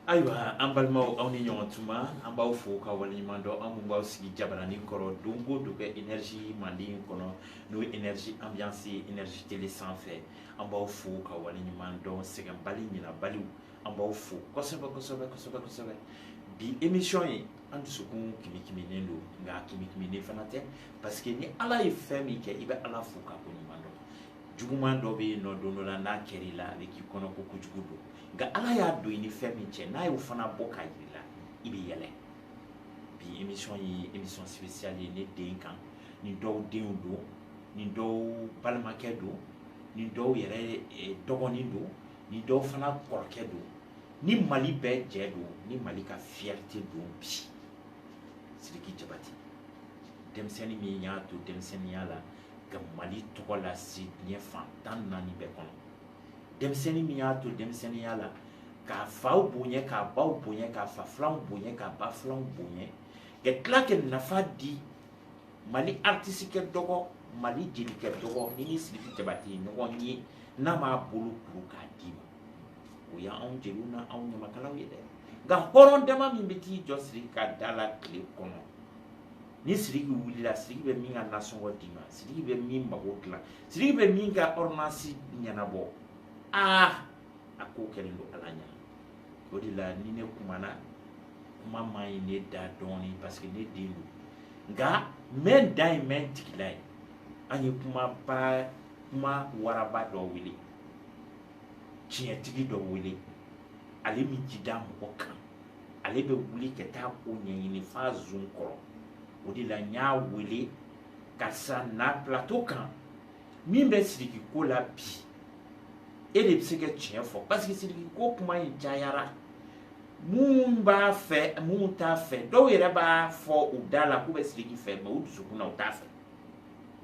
Ayiwa an balimaw aw ni ɲɔgɔn tuma an b'aw fo ka waleɲuman dɔn an b'aw sigi jabarani kɔrɔ don o don kɛ énergie manden kɔnɔ n'o ye énergie ambiance énergie télé sanfɛ an b'aw fo ka waleɲuman dɔn sɛgɛnbali ɲinabaliw an b'aw fo kosɛbɛ kosɛbɛ kosɛbɛ kosɛbɛ bi émission ye an dusukun kimikiminen don nka kimikiminen fana tɛ parce que ni ala ye fɛn min kɛ i bɛ ala fo ka ko ɲuman dɔn juguman dɔ bɛ yen nɔ don dɔ la n'a kɛr'i la a bɛ k'i kɔnɔ ko kojugu don nka ala y'a don i ni fɛn min cɛ n'a y'o fana bɔ k'a jira i la i bɛ yɛlɛ bi émission ye émission spéciale ye ne den kan ni dɔw denw don ni dɔw balimakɛ don ni dɔw yɛrɛ dɔgɔnin don ni dɔw fana kɔrɔkɛ don ni mali bɛɛ jɛ don ni mali ka fierté don bi Sidiki Jabate denmisɛnnin min y'a to denmisɛnninya la ka mali tɔgɔ lase diɲɛ fan 14 bɛɛ kɔnɔ denmisɛnnin min y'a to denmisɛnninya la k'a faw bonya k'a baw bonya k'a fa filanw bonya k'a ba filanw bonya ka tila ka nafa di mali artiste kɛ dɔgɔ mali jeli kɛ dɔgɔ ni Sidiki Jabate ye ɲɔgɔn ye n'a m'a bolo kuru k'a d'i ma o y'anw jeliw na anw ɲamakalaw ye dɛ nka hɔrɔn dama min bɛ t'i jɔ Sidiki ka da la tile kɔnɔ ni Sidiki wulila Sidiki bɛ min ka nasɔngɔ d'i ma Sidiki bɛ min mago dilan Sidiki bɛ min ka ordonnance ɲɛnabɔ a ko kɛlen don ala ɲɛna o de la ni ne kumana kuma man ɲi ne da dɔɔnin parce que ne den don nka mɛ da ye mɛ tigila ye an ye kuma waraba dɔ wele tiɲɛtigi dɔ wele ale min ji da mɔgɔ kan ale bɛ wuli ka taa o ɲɛɲini f'a zon kɔrɔ o de la n y'a wele karisa na plateau kan min bɛ Sidiki ko la bi e de bɛ se ka tiɲɛ fɔ parce que Sidiki ko kuma in cayara mun b'a fɛ mun t'a fɛ dɔw yɛrɛ b'a fɔ u da la k'u bɛ Sidiki fɛ mais u dusukun na u t'a fɛ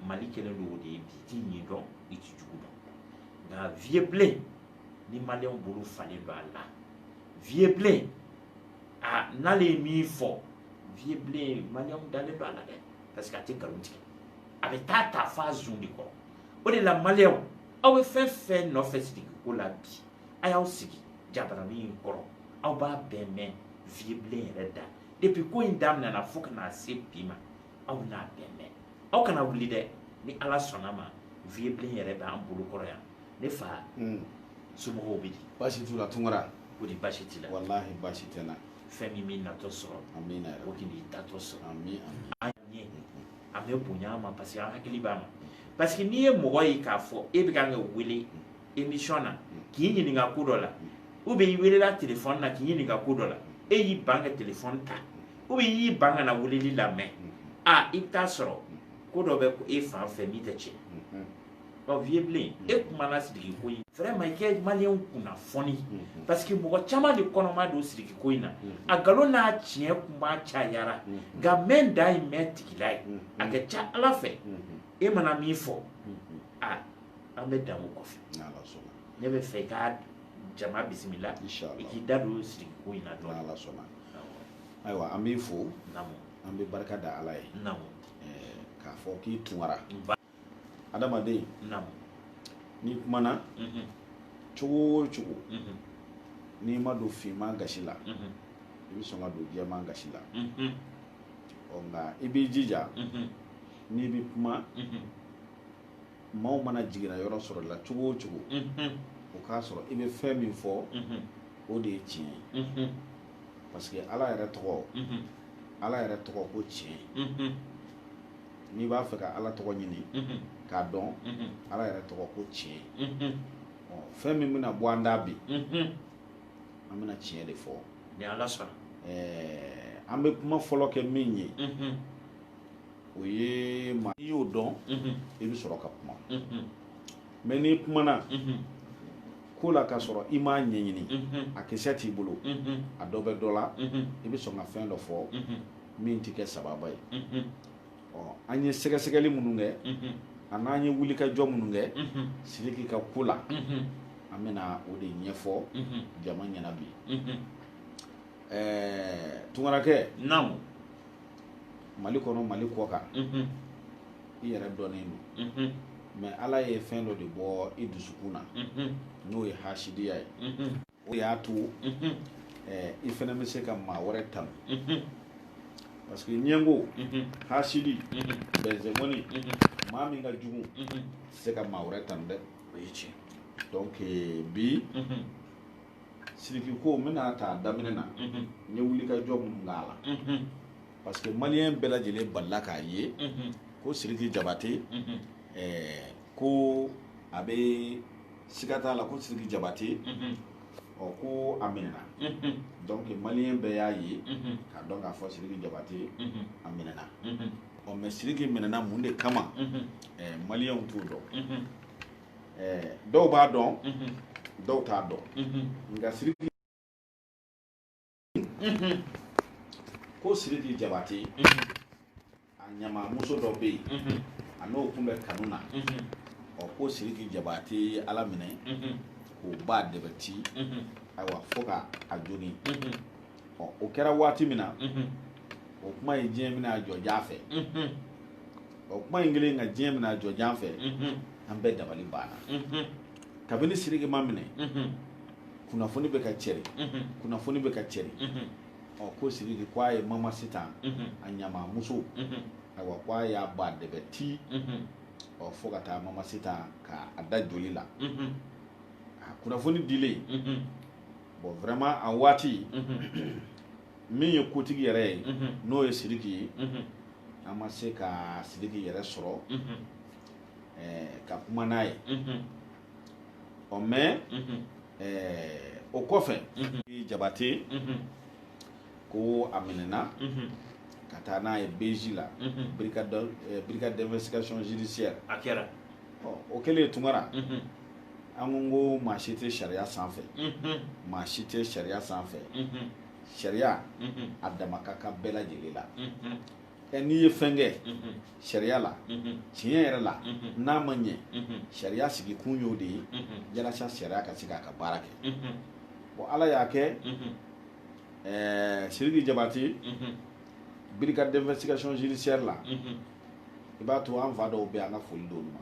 mali kɛlen don o de ye bi i t'i ɲi dɔn i t'i jugu dɔn nka vieux bilen ni maliyɛnw bolo falen don a la vieux bilen n'ale ye min fɔ vieux bilen maliyɛnw dalen don a la dɛ parce que a tɛ nkalon tigɛ a bɛ taa ta f'a zun de kɔrɔ o de la maliyɛnw aw bɛ fɛn fɛn nɔfɛ Sidiki ko la bi a y'aw sigi jabarani in kɔrɔ aw b'a bɛɛ mɛn vieux bilen yɛrɛ da depuis ko in daminɛna fo ka n'a se bi ma aw n'a bɛɛ mɛn aw kana wuli dɛ ni ala sɔnna ma vieux bilen yɛrɛ b'an bolo kɔrɔ yan ne fa somɔgɔw bɛ di baasi t'u la Tunkara o de baasi t'i la wallahi baasi tɛ n na fɛn min b'i natɔ sɔrɔ amina o k'i tatɔ sɔrɔ amin an ɲɛ an bɛ bonya a ma parce que an hakili b'a ma parce que n'i ye mɔgɔ ye k'a fɔ e bɛ kan ka wele émission na k'i ɲininka ko dɔ la ou bien i welela téléphone na k'i ɲininka ko dɔ la e y'i ban ka téléphone ta ou bien i y'i ban ka na weleli lamɛn i bɛ taa sɔrɔ ko dɔ bɛ e fan fɛ min tɛ tiɲɛ vieux bilen e kumana Sidiki ko in vraiment i kɛ maliyɛnw kunnafoni parce que mɔgɔ caman de kɔnɔma don Sidiki ko in na a nkalon n'a tiɲɛ kuma cayara nka mɛ da ye mɛ tigila ye a ka ca ala fɛ e mana min fɔ an bɛ dan o kɔfɛ ne bɛ fɛ i ka jama bisimila i k'i da don Sidiki ko in na dɔɔnin ala sɔnna ayiwa an b'i fo an bɛ barika da ala ye k'a fɔ k'i Tunkara adamaden n'i kumana cogo o cogo n'i ma don finman gasi la i bɛ sɔn ka don jɛman gasi la nka i b'i jija n'i bɛ kuma maaw mana jiginna yɔrɔ sɔrɔ la cogo o cogo o k'a sɔrɔ i bɛ fɛn min fɔ o de ye tiɲɛ ye parce que ala yɛrɛ tɔgɔ ko tiɲɛ n'i b'a fɛ ka ala tɔgɔ ɲini k'a dɔn ala yɛrɛ tɔgɔ ko tiɲɛ fɛn min bɛna bɔ an da bi an bɛna tiɲɛ de fɔ ni ala sɔnna an bɛ kuma fɔlɔ kɛ min ye o ye n'i y'o dɔn i bɛ sɔrɔ ka kuma mais n'i kumana ko la ka sɔrɔ i m'a ɲɛɲini a kisɛ t'i bolo a dɔ bɛ dɔ la i bɛ sɔn ka fɛn dɔ fɔ min tɛ kɛ sababa ye an ye sɛgɛsɛgɛli minnu kɛ a n'an ye wulikajɔ minnu kɛ Sidiki ka ko la an bɛna o de ɲɛfɔ jama ɲɛna bi Tunkarakɛ Mali kɔnɔ Mali kɔ kan i yɛrɛ dɔnnen don mais ala ye fɛn dɔ de bɔ i dusukun na n'o ye hasidiya ye o y'a to i fɛnɛ bɛ se ka maa wɛrɛ tanu parce que ɲɛngo hasidi bɛnsɛmɔni maa min ka jugu se ka maa wɛrɛ tanu dɛ o ye tiɲɛ donc bi Sidiki ko n bɛna ta daminɛ na n ye wuli ka jɔ minnu k'a la parce que maliyɛn bɛɛ lajɛlen balila k'a ye ko Sidiki Jabate ko a bɛ siga t'a la ko Sidiki Jabate ko a minɛna donc maliyɛn bɛɛ y'a ye k'a dɔn k'a fɔ Sidiki Jabate a minɛna mais Sidiki minɛna mun de kama maliyɛnw t'o dɔn dɔw b'a dɔn dɔw t'a dɔn nka Sidiki ko Sidiki Jabate a ɲamamuso dɔ bɛ yen a n'o tun bɛ kanu na ko Sidiki Jabate ala minɛ k'o ba dɛbɛti ayiwa fo ka a jogin o kɛra waati min na o kuma ye diɲɛ minɛ a jɔ jan fɛ o kuma in kelen ka diɲɛ minɛ a jɔ jan fɛ an bɛɛ dabali banna kabini Sidiki ma minɛ kunnafoni bɛ ka cɛri kunnafoni bɛ ka cɛri ko Sidiki ko a ye Mama Sitan a ɲamamuso ayiwa ko a y'a ba dɛbɛti fo ka taa Mama Sitan k'a da joli la kunnafoni dilen bon vraiment a waati min ye kotigi yɛrɛ ye n'o ye Sidiki ye an ma se ka Sidiki yɛrɛ sɔrɔ ka kuma n'a ye mais o kɔfɛ Jabate ko a minɛna ka taa n'a ye BJ la brigade d'investigation judiciaire a kɛra o kɛlen Tunkara an ko maa si tɛ sariya sanfɛ maa si tɛ sariya sanfɛ sariya a dama ka kan bɛɛ lajɛlen la n'i ye fɛn kɛ sariya la tiɲɛ yɛrɛ la n'a ma ɲɛ sariya sigi kun y'o de ye walasa sariya ka se k'a ka baara kɛ bon ala y'a kɛ Sidiki Jabate brigade d'investigation judiciaire la i b'a to an fa dɔw bɛ an ka foli d'olu ma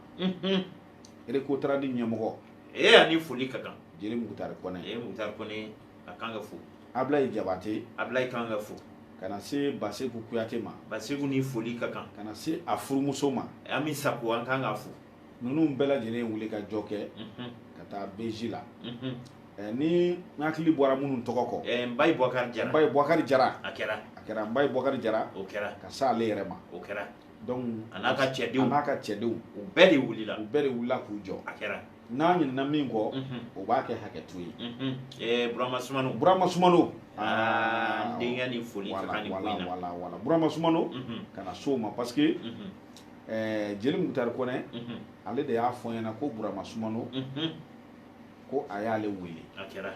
Erekotaradi ɲɛmɔgɔ ani foli ka kan Jeli Mukutari Kɔnɛ Mukutari Kɔnɛ a kan ka fo Ablaye Jabate Ablaye kan ka fo kana se Baseku Kuyate ma Baseku ni foli ka kan kana se a furumuso ma Ami Sako an kan ka fo ninnu bɛɛ lajɛlen wuli ka jɔ kɛ ka taa BJ la ni hakili bɔra minnu tɔgɔ kɔ Mbaye Bouakar Jara Mbaye Bouakar Jara a kɛra Mbaye Bouakar Jara o kɛra ka se ale yɛrɛ ma o kɛra donc a n'a ka cɛdenw u bɛɛ de wulila k'u jɔ a kɛra n'a ɲinina min kɔ o b'a kɛ hakɛto ye Burama Sumano denkɛ ni foli ka kan ni ko in na wala Burama Sumano kana so ma parce que Jeli Mukutari Kɔnɛ ale de y'a fɔ ɲɛna ko Burama Sumano ko a y'ale wele a kɛra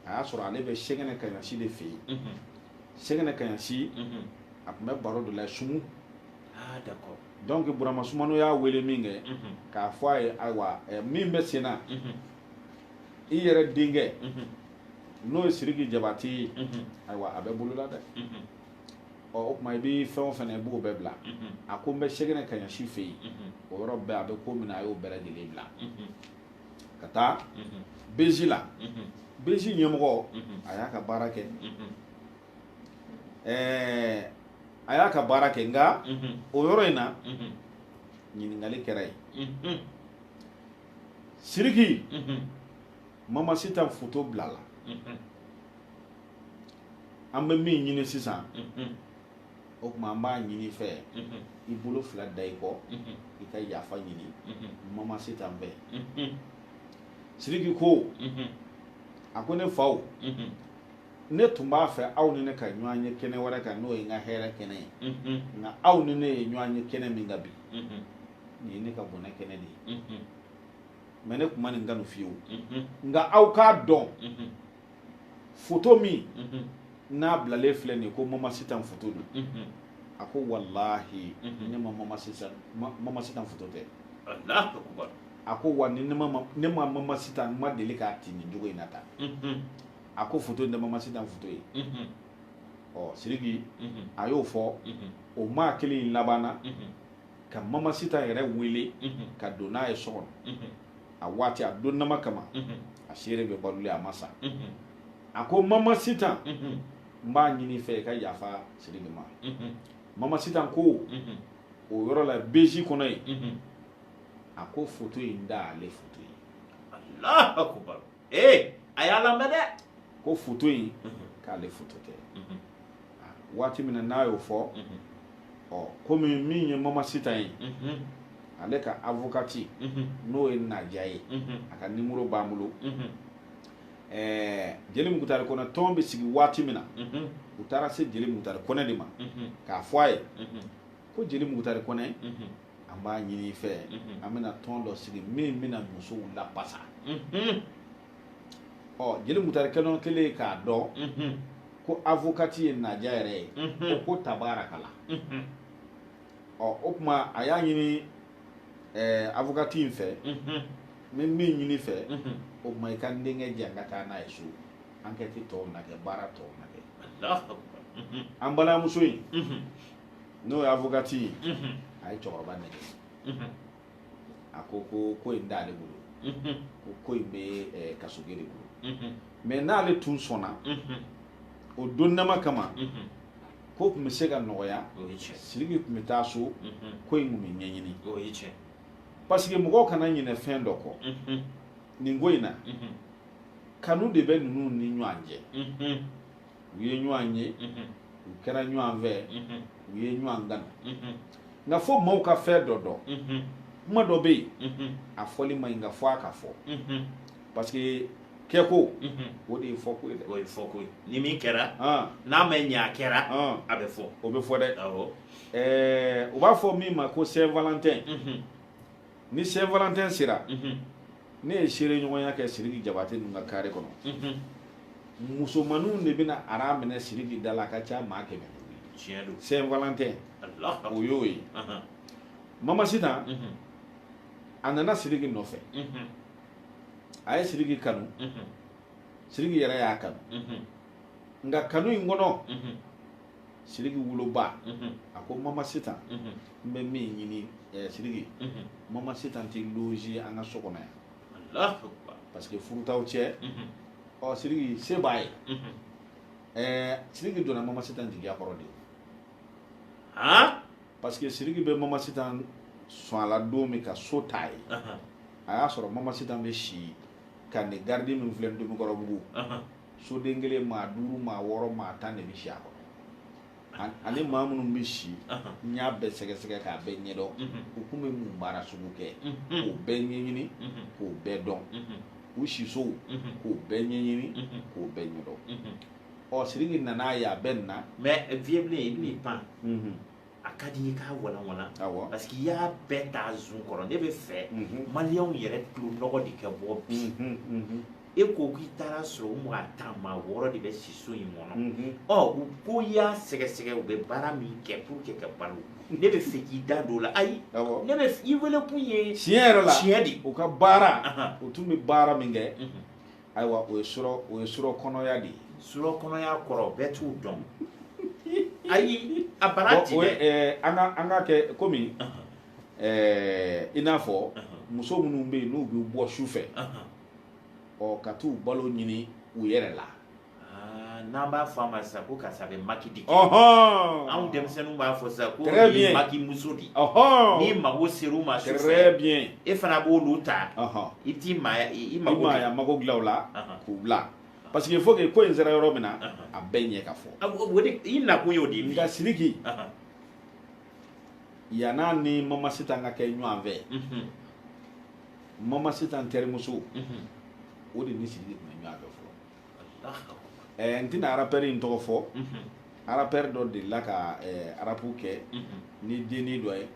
a y'a sɔrɔ ale bɛ Sɛgɛnɛ Kaɲasi de fɛ yen Sɛgɛnɛ Kaɲasi a tun bɛ baro de la Sumu d'accord donc Burama Sumano y'a wele min kɛ k'a fɔ a ye ayiwa min bɛ sen na i yɛrɛ denkɛ n'o ye Sidiki Jabate ye ayiwa a bɛ bolola dɛ o tuma i bɛ fɛn o fɛn i b'o bɛɛ bila a ko n bɛ Sɛgɛnɛ Kaɲasi fɛ yen o yɔrɔ bɛɛ a bɛ ko min na a y'o bɛɛ lajɛlen bila ka taa BJ la BJ ɲɛmɔgɔ a y'a ka baara kɛ a y'a ka baara kɛ nka o yɔrɔ in na ɲininkali kɛra yen Sidiki Mama Sitan photo bila la an bɛ min ɲini sisan o tuma an b'a ɲini fɛ i bolo fila da i kɔ i ka yafa ɲini Mama Sitan bɛɛ Sidiki ko a ko ne faw ne tun b'a fɛ aw ni ne ka ɲɔgɔn ye kɛnɛ wɛrɛ kan n'o ye n ka hɛrɛ kɛnɛ ye nka aw ni ne ye ɲɔgɔn ye kɛnɛ min ka bi nin ye ne ka bɔnɛ kɛnɛ de ye mais ne tun ma nin kanu fiyewu nka aw k'a dɔn photo min n'a bilalen filɛ nin ye ko Mama Sitan photo don a ko walahi ne ma Mama Sitan photo tɛ a ko wa ni ne ma Mama Sitan ma deli k'a ti nin cogo in na tan a ko photo in tɛ Mama Sitan photo ye Sidiki a y'o fɔ o maa kelen in labanna ka mama sita yɛrɛ wele ka don n'a ye so kɔnɔ a waati a don nama kama a seere bɛ balule a ma sa a ko mama sita n b'a ɲini fɛ ka yafa Sidiki ma mama sita ko o yɔrɔ la beji kɔnɔ yen a ko foto in da ale foto ye Allahu akbar a y'a lamɛn dɛ ko foto in k'ale foto tɛ waati min na n'a y'o fɔ komi min ye mama sita ye ale ka avocati n'o ye Naja ye a ka numéro b'an bolo Jeli Mukutari Kɔnɛ tɔn bɛ sigi waati min na u taara se Jeli Mukutari Kɔnɛ de ma k'a fɔ a ye ko Jeli Mukutari Kɔnɛ an b'a ɲini i fɛ an bɛna tɔn dɔ sigi min bɛna musow lapasa Jeli Mukutari Kɔnɛ kɛlen k'a dɔn ko avocati ye Naja yɛrɛ ye ko tabarakala o kuma a y'a ɲini avocati in fɛ min ɲini fɛ o kuma i ka n denkɛ jan ka taa n'a ye so enquête tɔw na kɛ baara tɔw na kɛ an balimamuso in n'o ye avocati ye a ye cɛkɔrɔba nɛgɛ a ko ko in t'ale bolo ko in bɛ kasoge de bolo mais n'ale tun sɔnna o don nama kama ko tun bɛ se ka nɔgɔya Sidiki tun bɛ taa so ko in tun bɛ ɲɛɲini parce que mɔgɔw kana ɲinɛ fɛn dɔ kɔ nin ko in na kanu de bɛ ninnu ni ɲɔgɔn cɛ u ye ɲɔgɔn ye u kɛra ɲɔgɔn fɛ u ye ɲɔgɔn gana nka fo maaw ka fɛn dɔ dɔn kuma dɔ bɛ yen a fɔli ma ɲi nka fɔ a ka fɔ parce que kɛko o de ye fɔko ye dɛ o ye fɔko ye ni min kɛra n'a ma ɲɛ a kɛra a bɛ fɔ o bɛ fɔ dɛ u b'a fɔ min ma ko Saint Valentin ni Saint Valentin sera ne ye seere ɲɔgɔnya kɛ Sidiki Jabate ninnu ka carré kɔnɔ musomaninw de bɛna ara minɛ Sidiki da la a ka ca maa 100 tiɲɛ don Saint Valentin o y'o ye mama sita a nana Sidiki nɔfɛ a ye Sidiki kanu Sidiki yɛrɛ y'a kanu nka kanu in kɔnɔ Sidiki woloba a ko mama sita n bɛ min ɲini Sidiki mama sita tɛ loger an ka so kɔnɔ yan parce que furutaw cɛ Sidiki se b'a ye Sidiki donna mama sita jigiya kɔrɔ de parce que Sidiki bɛ mama sita sɔn a la don min ka so t'a ye a y'a sɔrɔ mama sita bɛ si ka ni garidi min filɛ Domikɔrɔbugu soden kelen maa 5 maa 6 maa 10 de bɛ si a kɔnɔ ani maa minnu bɛ si n y'a bɛɛ sɛgɛsɛgɛ k'a bɛɛ ɲɛdɔn u tun bɛ mun baara sugu kɛ k'o bɛɛ ɲɛɲini k'o bɛɛ dɔn u sisow k'o bɛɛ ɲɛɲini k'o bɛɛ ɲɛdɔn Sidiki nana ye a bɛɛ na mais vieux bilen i bɛn'i pan a ka di i k'a walanwalan parce que i y'a bɛɛ ta zun kɔrɔ ne bɛ fɛ maliyɛnw yɛrɛ tulo nɔgɔ de ka bɔ bi e ko k'i taara sɔrɔ u maa 10 maa 6 de bɛ si so in kɔnɔ u ko i y'a sɛgɛsɛgɛ u bɛ baara min kɛ pour que ka balo ne bɛ fɛ k'i da don o la ayi ne bɛ i wele kun ye tiɲɛ yɛrɛ la tiɲɛ de u ka baara u tun bɛ baara min kɛ ayiwa o ye surɔ kɔnɔya de ye surɔ kɔnɔya kɔrɔ bɛɛ t'u dɔn ayi a bara ti dɛ an ka kɛ komi i n'a fɔ muso minnu bɛ yen n'u bɛ bɔ su fɛ ka t'u balo ɲini u yɛrɛ la n'an b'a fɔ a ma sisan ko karisa bɛ maki di anw denmisɛnninw b'a fɔ sisan ko ye maki muso di n'i mago ser'u ma su fɛ e fana b'olu ta i t'i maaya mago dilan o la k'u bila parce que il faut que ko in sera yɔrɔ min na a bɛɛ ɲɛ ka fɔ i nakun y'o de ye nka Sidiki yan'a ni mama sita ka kɛ ɲɔgɔn fɛ mama sita terimuso o de ni Sidiki tun bɛ ɲɔgɔn fɛ fɔlɔ n tɛna rapɛri in tɔgɔ fɔ rapɛri dɔ delila ka arapu kɛ ni denni dɔ ye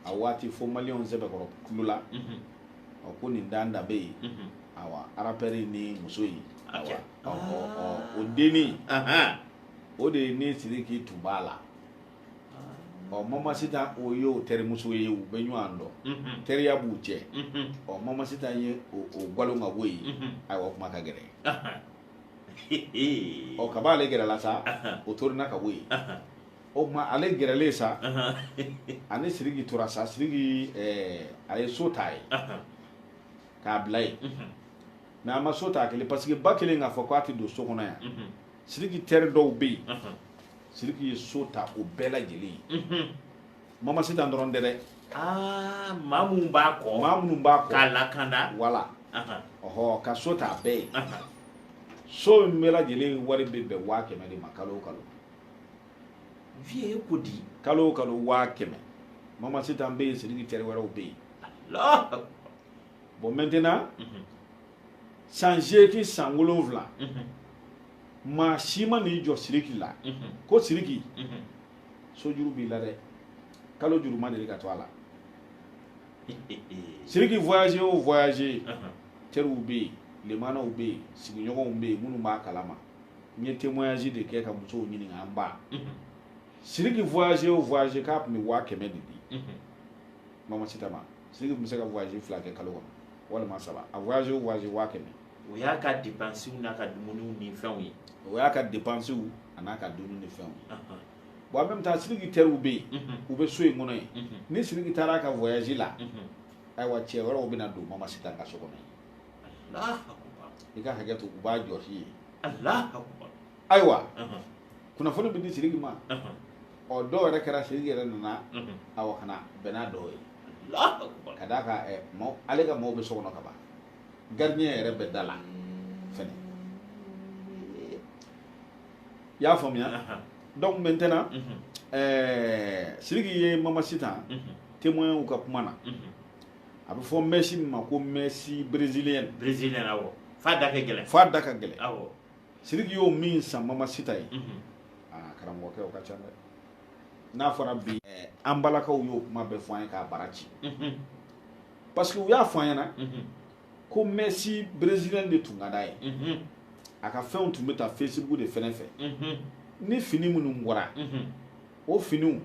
a waati fo maliyɛnw sɛbɛkɔrɔ tulo la ko nin dan da bɛ yen awa rapɛri ni muso in o denni o de ye ni Sidiki tun b'a la mama sita o y'o terimuso ye u bɛ ɲɔgɔn dɔn teriya b'u cɛ mama sita ye o gwalo ka bɔ yen ayiwa kuma ka gɛrɛ kaba ale gɛrɛla sa o torina ka bɔ yen o ma ale gɛrɛlen sa ani Sidiki tora sa Sidiki a ye so ta ye k'a bila ye mais a ma so ta kelen parce que ba kelen k'a fɔ k'a tɛ don so kɔnɔ yan Sidiki tɛri dɔw bɛ yen Sidiki ye so ta o bɛɛ lajɛlen ye Mama Sitan dɔrɔn tɛ dɛ maa minnu b'a kɔ k'a lakanda wala ɔhɔ ka so ta bɛɛ ye so in bɛɛ lajɛlen wari bɛ bɛn 500 de ma kalo o kalo vie ko di kalo o kalo 500 Mama Sitan bɛ yen Sidiki tɛri wɛrɛw bɛ yen bon maintenant san 8 san 7 maa si ma n'i jɔ Sidiki la ko Sidiki so juru b'i la dɛ kalo juru ma deli ka to a la Sidiki voyager o voyager teriw bɛ yen lemanaw bɛ yen sigiɲɔgɔnw bɛ yen minnu b'a kalama n ye témoignage de kɛ ka musow ɲininka an ba Sidiki voyager o voyager k'a tun bɛ 500 de di Mama Sitan ma Sidiki tun bɛ se ka voyager 2 kɛ kalo kɔnɔ walima 3 a voyager o voyager 500 o y'a ka dépenses n'a ka dumuniw ni fɛnw ye o y'a ka dépenses a n'a ka dumuni ni fɛnw ye bon en même temps Sidiki teriw bɛ yen u bɛ so in kɔnɔ yen ni Sidiki taara a ka voyage la ayiwa cɛ wɛrɛw bɛna don Mama Sitan ka so kɔnɔ yen i ka hakɛ to u b'a jɔsi ye ayiwa kunnafoni bɛ di Sidiki ma ɔ dɔw yɛrɛ kɛra Sidiki yɛrɛ nana awɔ ka na bɛn n'a dɔw ye ka d'a kan ale ka maaw bɛ so kɔnɔ ka ban gardien yɛrɛ bɛ da la fɛnɛ i y'a faamuya donc maintenant Sidiki ye Mama Sitan témoin ka kuma na a bɛ fɔ Messi ma ko Messi brésilien awɔ f'a da ka gɛlɛn awɔ Sidiki y'o min san Mama Sitan ye karamɔgɔkɛ o ka ca dɛ n'a fɔra bi an balakaw y'o kuma bɛɛ fɔ an ye k'a bara ci parce que u y'a fɔ an ɲɛna ko Messi brésilien de tun ka d'a ye a ka fɛnw tun bɛ ta Facebook de fɛnɛ fɛ ni fini minnu bɔra o finiw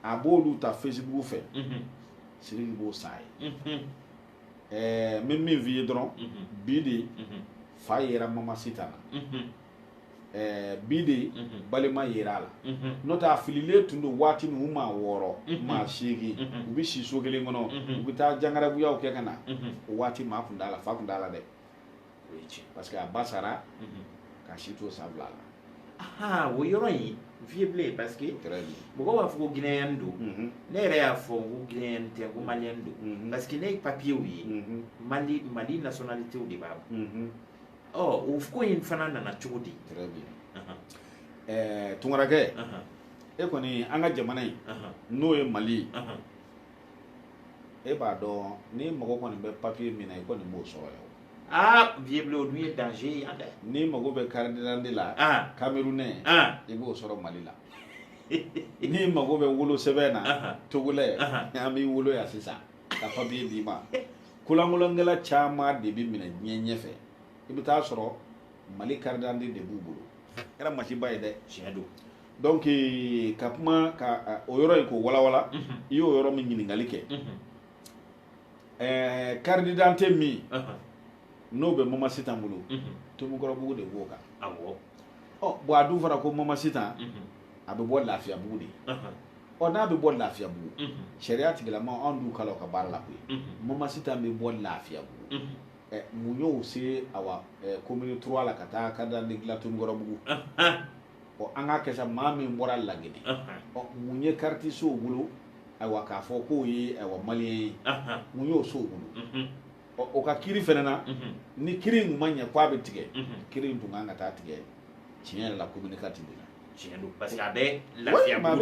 a b'olu ta Facebook fɛ Sidiki b'o san ye n bɛ min f'i ye dɔrɔn bi de fa yera Mama Sitan na bi de balima yera a la n'o tɛ a fililen tun don waati min u maa 6 maa 8 u bɛ si so kelen kɔnɔ u bɛ taa jangarabuyaw kɛ ka na o waati maa kun t'a la fa kun t'a la dɛ parce que a ba sara ka si to san 2 la o yɔrɔ in vie bilen parce que mɔgɔw b'a fɔ ko Guinéen don ne yɛrɛ y'a fɔ ko Guinéen tɛ ko Malien don parce que ne ye papiers ye Mali nationalités de b'a o ko in fana nana cogo di tunkarakɛ e kɔni an ka jamana in n'o ye Mali e b'a dɔn ni mɔgɔ kɔni bɛ papier min na i kɔni b'o sɔrɔ yan vie bilen o dun ye danger ye yan dɛ ni mago bɛ carte d'identité la Camerounais i b'o sɔrɔ Mali la ni mago bɛ wolo sɛbɛn na Togolais an b'i wolo yan sisan ka papier d'i ma kolankolankɛla caman de bɛ minɛ diɲɛ ɲɛfɛ i bɛ taa sɔrɔ Mali carte d'identité de b'u bolo kɛra masiba ye dɛ tiɲɛ don donc ka kuma ka o yɔrɔ in k'o walawala i y'o yɔrɔ min ɲininkali kɛ carte d'identité min n'o bɛ Mama Sitan bolo Tomukɔrɔbugu de b'o kan bon a dun fɔra ko Mama Sitan a bɛ bɔ Lafiyabugu de n'a bɛ bɔ Lafiyabugu sariya tigilama anw dun kala o ka baara la koyi Mama Sitan bɛ bɔ Lafiyabugu mun y'o se awa commune 3 la ka taa carte d'identité dilan Tomukɔrɔbugu an k'a kɛ sa maa min bɔra Laginɛ mun ye carte sow bolo ayiwa k'a fɔ k'o ye Malien ye mun y'o sow bolo o ka kiri fɛnɛ na ni kiri in ma ɲɛ k'a bɛ tigɛ kiri in tun kan ka taa tigɛ tiɲɛ yɛrɛ la communicatif de la tiɲɛ don parce que a bɛ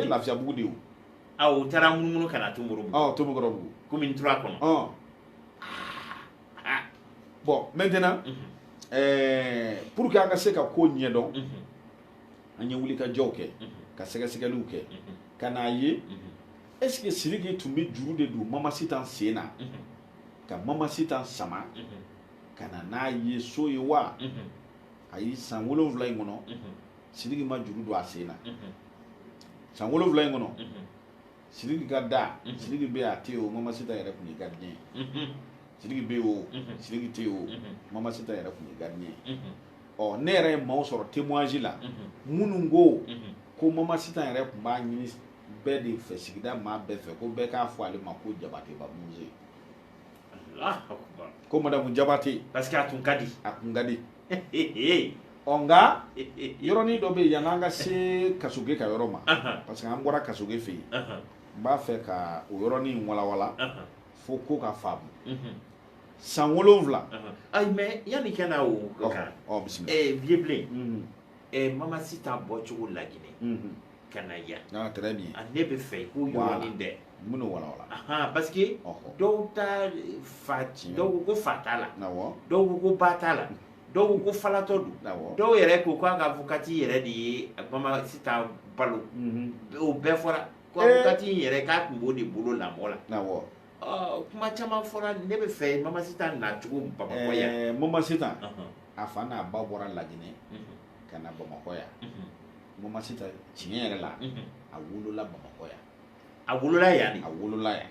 Lafiyabugu de o taara munumunu ka na Tomukɔrɔbugu commune 3 kɔnɔ bon maintenant pour que an ka se ka ko ɲɛdɔn an ye wulikajɔw kɛ ka sɛgɛsɛgɛliw kɛ ka n'a ye est-ce que Sidiki tun bɛ juru de don Mama Sitan sen na ka Mama Sitan sama ka na n'a ye so ye wa ayi san 7 in kɔnɔ Sidiki ma juru don a sen na san 7 in kɔnɔ Sidiki ka da Sidiki bɛ a tɛ o Mama Sitan yɛrɛ tun ye gardien Sidiki bɛ o Sidiki tɛ o Mama Sitan yɛrɛ tun ye gardien ne yɛrɛ ye maaw sɔrɔ témoignage la minnu ko ko mama sitan yɛrɛ kun b'a ɲini bɛɛ de fɛ sigida maa bɛɛ fɛ ko bɛɛ k'a fɔ ale ma ko Jabate ba Muze. Ko madamu Jabate parce que a tun ka di nka yɔrɔnin dɔ bɛ yen yan'an ka se Kasoge ka yɔrɔ ma parce que an bɔra Kasoge fɛ yen n b'a fɛ ka o yɔrɔnin walawala fo ko ka faamu san 7 ayi mais yanni ka na o kan bisimila Vieux Blin Mama Sitan bɔcogo Laginɛ ka na yan très bien ne bɛ fɛ ko yɔrɔnin dɛ mun walawala parce que dɔw ta dɔw ko fa t'a la dɔw ko ba t'a la dɔw ko falatɔ don dɔw yɛrɛ ko k'a ka avocati yɛrɛ de ye Mama Sitan balo o bɛɛ fɔra ko avocati yɛrɛ k'a tun b'o de bolo lamɔ la kuma caman fɔra ne bɛ fɛ Mama Sitan nacogo Bamakɔ yan Mama Sitan a fa n'a ba bɔra Laginɛ ka na Bamakɔ yan Mama Sitan tiɲɛ yɛrɛ la a wolola Bamakɔ yan a wolola yan a wolola yan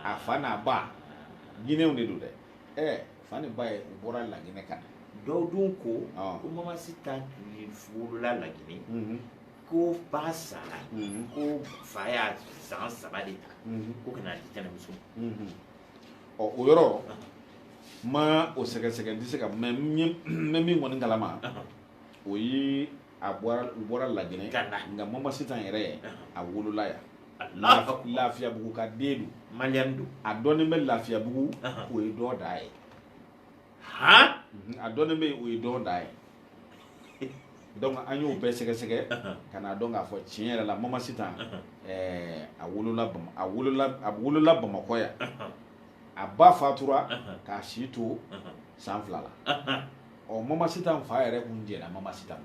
a fa n'a ba Guinéenw de don dɛ fa ni ba ye u bɔra Laginɛ ka na dɔw dun ko Mama Sitan wolola Laginɛ ko ba sara ko fa y'a san 3 de ta ko kana di tɛnɛmuso o yɔrɔ ma o sɛgɛsɛgɛ n tɛ se ka mɛ min kɔni kalama o ye u bɔra Laginɛ nka Mama Sitan yɛrɛ a wolola yan Lafiyabugu ka den don maliyɛn don a dɔnnen bɛ Lafiyabugu o ye dɔ da ye a dɔnnen bɛ o ye dɔ da ye donc an y'o bɛɛ sɛgɛsɛgɛ ka n'a dɔn k'a fɔ tiɲɛ yɛrɛ la Mama Sitan a wolola Bamakɔ yan a ba fatura k'a si to san 2 la Mama Sitan fa yɛrɛ kun jɛnna Mama Sitan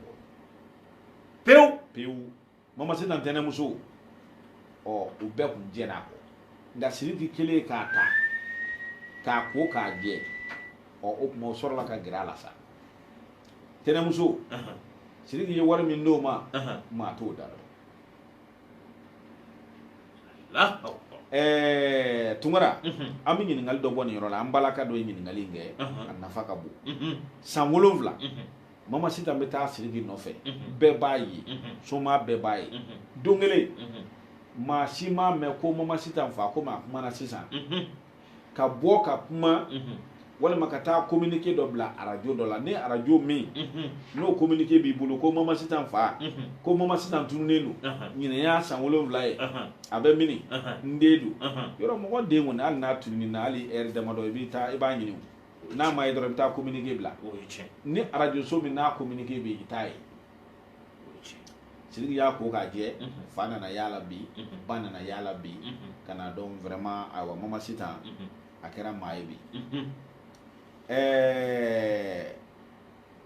kɔ pewu Mama Sitan tɛnɛmuso u bɛɛ kun jɛnna a kɔ nka Sidiki kelen k'a ta k'a ko k'a jɛ o tuma o sɔrɔla ka gɛrɛ a la sa tɛnɛmuso Sidiki ye wari min d'o ma maa t'o da dɔn Tunkara an bɛ ɲininkali dɔ bɔ nin yɔrɔ la an balaka dɔ ye ɲininkali in kɛ a nafa ka bon san 7 Mama Sitan bɛ taa Sidiki nɔfɛ bɛɛ b'a ye soma bɛɛ b'a ye don kelen maa si m'a mɛn ko Mama Sitan fa ko maa kumana sisan ka bɔ ka kuma walima ka taa communiqué dɔ bila radio dɔ la ni radio min n'o communiqué b'i bolo ko Mama Sitan fa ko Mama Sitan tununnen don ɲinɛ y'a san 7 ye a bɛ mini n den don yɔrɔ mɔgɔ den kɔni hali n'a tununi na hali heure damadɔ i b'a ɲini n'a ma ye dɔrɔn i bɛ taa communiqué bila ni radio so min n'a communiqué bɛ i t'a ye Sidiki y'a ko k'a jɛ fa nana yala bi ba nana yala bi ka na dɔn vraiment ayiwa Mama Sitan a kɛra maa ye bi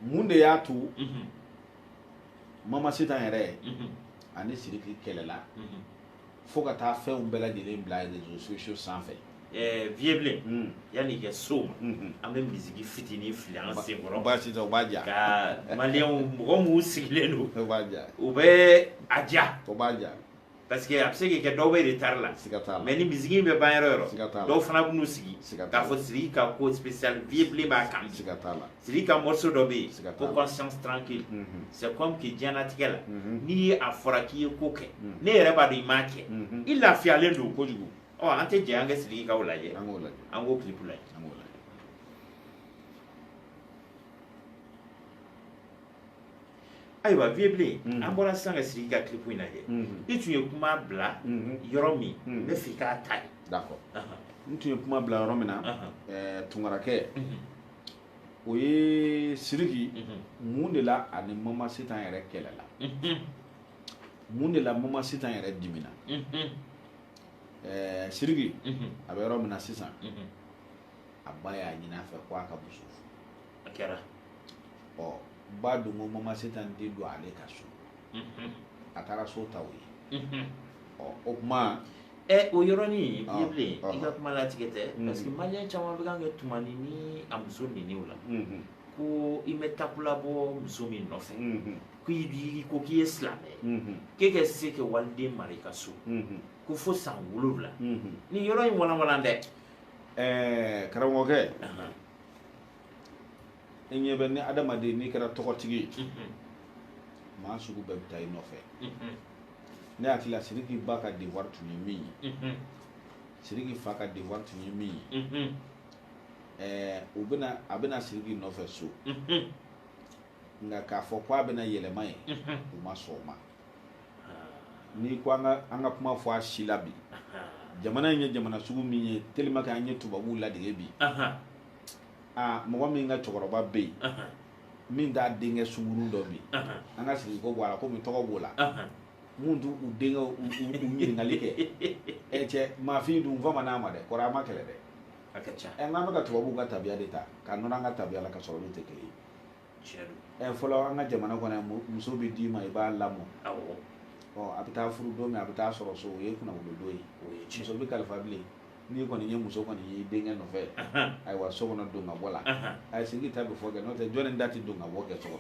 mun de y'a to Mama Sitan yɛrɛ ani Sidiki kɛlɛla fo ka taa fɛnw bɛɛ lajɛlen bila réseaux sociaux sanfɛ Vieux Blin yanni kɛ so ma an bɛ misiki fitinin fili an senkɔrɔ baasi tɛ o b'a ja ka maliyɛnw mɔgɔ minnu sigilen don o b'a ja u bɛ a ja o b'a ja parce que a bɛ se k'i kɛ dɔw bɛ retard la mais ni misiki in bɛ ban yɔrɔ yɔrɔ dɔw fana b'u sigi k'a fɔ Sidiki ka ko spécial Vieux Blin b'a kan Sidiki ka morceau dɔ bɛ yen ko conscience tranquille c'est comme que diɲɛlatigɛ la n'i ye a fɔra k'i ye ko kɛ ne yɛrɛ b'a dɔn i m'a kɛ i lafiyalen don kojugu an tɛ jɛ an ka Sidiki kaw lajɛ an k'o clip lajɛ ayiwa Vieux Blin an bɔra sisan ka Sidiki ka clip in lajɛ i tun ye kuma bila yɔrɔ min n bɛ fɛ i k'a ta ye d'accord n tun ye kuma bila yɔrɔ min na Tunkarakɛ o ye Sidiki mun de la ani Mama Sitan yɛrɛ kɛlɛla mun de la Mama Sitan yɛrɛ dimina Sidiki a bɛ yɔrɔ min na sisan a ba y'a ɲini a fɛ ko a ka muso furu a kɛra ba don ko Mama Sitan den don ale ka so a taara so ta o ye o kuma o yɔrɔnin Vieux Blin i ka kuma latigɛ tɛ parce que maliyɛn caman bɛ kan kɛ tumani ni a muso niniw la ko i mɛ takula bɔ muso min nɔfɛ ko k'i ye silamɛ k'e ka se ka waliden mara i ka so ko fo san 7 ni yɔrɔ in walanwalan dɛ karamɔgɔkɛ i ɲɛ bɛ ni adamaden n'i kɛra tɔgɔtigi ye maa sugu bɛɛ bɛ taa i nɔfɛ ne hakili la Sidiki ba ka devoir tun ye min ye Sidiki fa ka devoir tun ye min ye a bɛna Sidiki nɔfɛ so nka k'a fɔ ko a bɛna yɛlɛma ye u ma sɔn o ma n'i ko an ka kuma fɔ a si la bi jamana in ye jamana sugu min ye tellement que an ye tubabuw ladege bi mɔgɔ min ka cɛkɔrɔba bɛ yen min t'a denkɛ sungurun dɔ bi an ka Sidiki ko bɔ a la komi tɔgɔ b'o la mun t'u denkɛ u ɲininkali kɛ cɛ maafin dun fɔ ma n'a ma dɛ kɔrɔ a ma kɛlɛ dɛ a ka ca n'an bɛ ka tubabuw ka tabiya de ta ka nɔnɔ an ka tabiya la ka sɔrɔ olu tɛ kelen ye fɔlɔ an ka jamana kɔnɔ muso bɛ d'i ma i b'a lamɔ a bɛ taa furu don min a bɛ taa sɔrɔ so o ye kunnafoni don ye muso bɛ kalifa bilen n'i kɔni ye muso kɔni ye denkɛ nɔfɛ ayiwa so kɔnɔ don ka bɔ la a ye Sidiki ta bɛ fɔ kɛ n'o tɛ jɔnni da tɛ don ka bɔ kɛ so kɔnɔ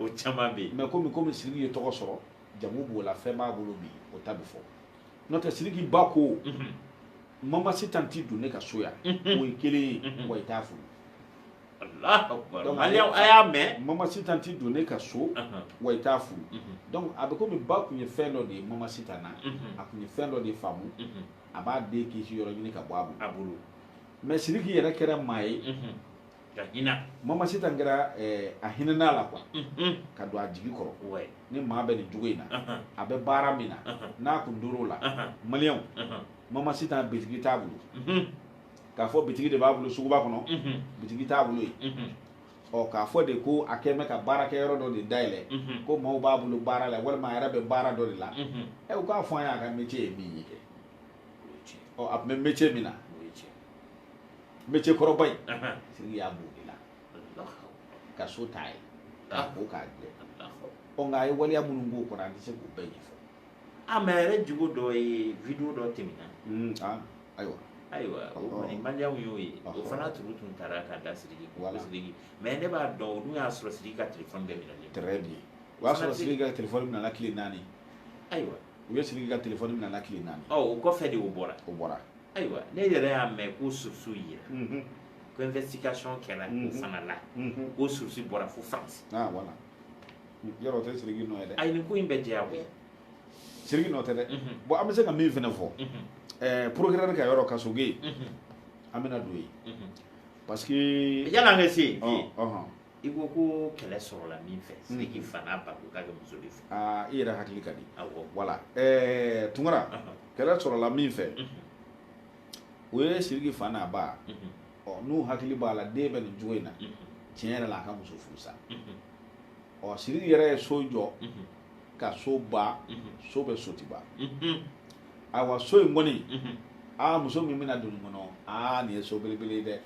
o caman bɛ yen mais komi Sidiki ye tɔgɔ sɔrɔ jamu b'o la fɛn b'a bolo bi o ta bɛ fɔ n'o tɛ Sidiki ba ko Mama Sitan t'i don ne ka so yan o ye kelen ye wa i t'a furu a y'a mɛn Mama Sitan t'i don ne ka so wa i t'a furu donc a bɛ komi ba tun ye fɛn dɔ de ye Mama Sitan na a tun ye fɛn dɔ de faamu a b'a den kisi yɔrɔ ɲini ka bɔ a bolo mais Sidiki yɛrɛ kɛra maa ye Mama Sitan kɛra a hinɛn'a la quoi ka don a jigi kɔrɔ ni maa bɛ nin cogo in na a bɛ baara min na n'a kun dor'o la maliyɛnw Mama Sitan bitigi t'a bolo k'a fɔ bitigi de b'a bolo suguba kɔnɔ bitigi t'a bolo yen k'a fɔ de ko a kɛn bɛ ka baarakɛyɔrɔ dɔ de dayɛlɛ ko maaw b'a bolo baara la walima a yɛrɛ bɛ baara dɔ de la u k'a fɔ an ye a ka métier ye min ye a tun bɛ métier min na métier kɔrɔba in Sidiki y'a b'o de la ka so t'a ye k'a ko k'a jɛ nka a ye waleya minnu b'o kɔnɔ an tɛ se k'o bɛɛ ɲɛfɔ mais a yɛrɛ jogo dɔ ye video dɔ tɛmɛna ayiwa o kɔni maliyɛnw y'o ye o fana tun taara ka da Sidiki ko Sidiki mais ne b'a dɔn o dun y'a sɔrɔ Sidiki ka téléphone bɛɛ minɛlen très bien o y'a sɔrɔ Sidiki ka téléphone minɛna tile 4 ayiwa u ye Sidiki ka téléphone minɛna tile 4 o kɔfɛ de o bɔra ayiwa ne yɛrɛ y'a mɛn ko source yira ko investigation kɛra o fana la ko source bɔra fo France voilà yɔrɔ o tɛ Sidiki nɔ ye dɛ ayi nin ko in bɛ jɛya koyi Sidiki nɔ tɛ dɛ bon an bɛ se ka min fana fɔ procureur ka yɔrɔ kasoge yen an bɛna don yen parce que yan'an ka se yen i ko ko kɛlɛ sɔrɔla min fɛ Sidiki fa n'a ba ko k'a bɛ muso de fɛ i yɛrɛ hakili ka di voilà Tunkara kɛlɛ sɔrɔla min fɛ o ye Sidiki fa n'a ba n'u hakili b'a la den bɛ nin cogo in na tiɲɛ yɛrɛ la a ka muso furu sa Sidiki yɛrɛ ye so jɔ ka so ba so bɛ sotiba ayiwa so in kɔni muso min bɛna don nin kɔnɔ nin ye so belebele ye dɛ